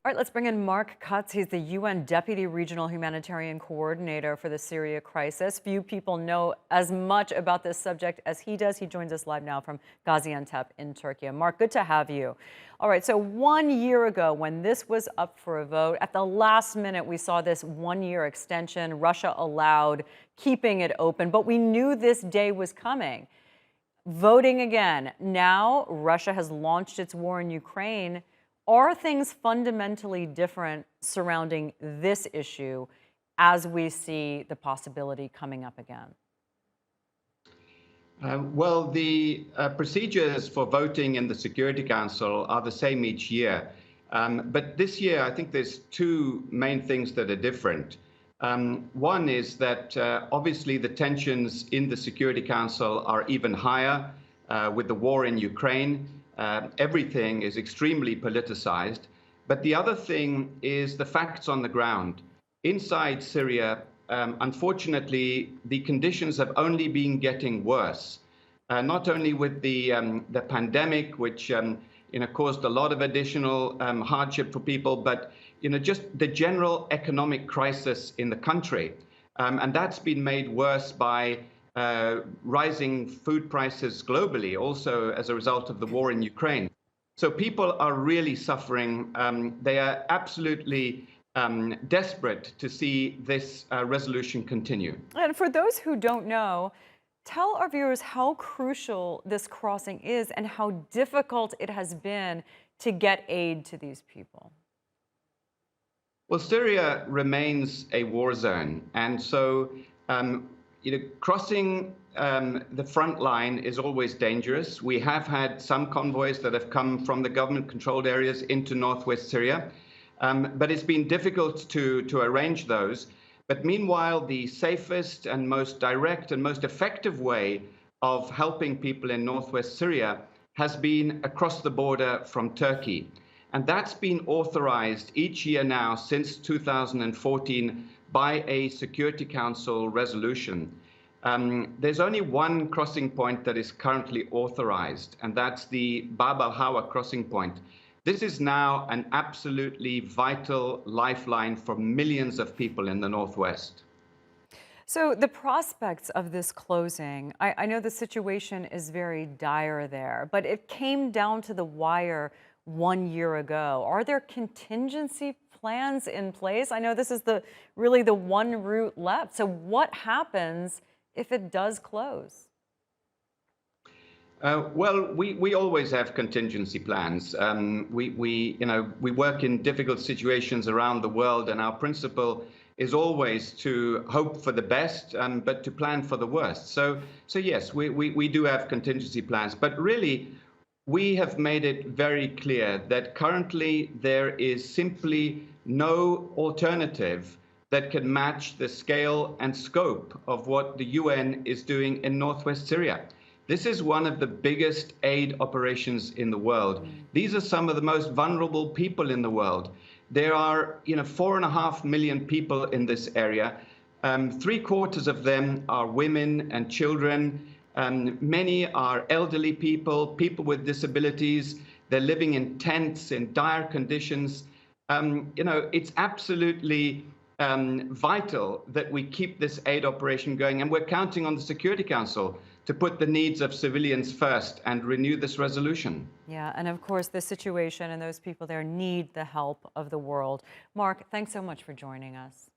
All right, let's bring in Mark Cutts. He's the UN Deputy Regional Humanitarian Coordinator for the Syria crisis. Few people know as much about this subject as he does. He joins us live now from Gaziantep in Turkey. Mark, good to have you. All right, so 1 year ago when this was up for a vote, at the last minute we saw this 1-year extension. Russia allowed keeping it open, but we knew this day was coming. Voting again. Now Russia has launched its war in Ukraine. Are things fundamentally different surrounding this issue as we see the possibility coming up again? Well, the procedures for voting in the Security Council are the same each year. But this year, I think there's two main things that are different. One is that obviously the tensions in the Security Council are even higher with the war in Ukraine. Everything is extremely politicized. But the other thing is the facts on the ground. Inside Syria, unfortunately, the conditions have only been getting worse. Not only with the pandemic, which caused a lot of additional hardship for people, but just the general economic crisis in the country, and that's been made worse by rising food prices globally, also as a result of the war in Ukraine. So people are really suffering. They are absolutely desperate to see this resolution continue. And for those who don't know, tell our viewers how crucial this crossing is and how difficult it has been to get aid to these people. Well, Syria remains a war zone, and so crossing the front line is always dangerous. We have had some convoys that have come from the government-controlled areas into northwest Syria, but it's been difficult to arrange those. But meanwhile, the safest and most direct and most effective way of helping people in northwest Syria has been across the border from Turkey. And that's been authorized each year now since 2014 by a Security Council resolution. There's only one crossing point that is currently authorized, and that's the Al-hawa crossing point. This is now an absolutely vital lifeline for millions of people in the Northwest. So the prospects of this closing, I know the situation is very dire there, but it came down to the wire 1 year ago. Are there contingency plans in place? I know this is really the one route left. So what happens if it does close? Well, we always have contingency plans. We work in difficult situations around the world, and our principle is always to hope for the best, but to plan for the worst. So yes, we do have contingency plans, but really, we have made it very clear that currently there is simply no alternative that can match the scale and scope of what the UN is doing in northwest Syria. This is one of the biggest aid operations in the world. These are some of the most vulnerable people in the world. There are 4.5 million people in this area. 3/4 of them are women and children. Many are elderly people, people with disabilities. They're living in tents in dire conditions. It's absolutely vital that we keep this aid operation going, and we're counting on the Security Council to put the needs of civilians first and renew this resolution. Yeah, and of course, the situation and those people there need the help of the world. Mark, thanks so much for joining us.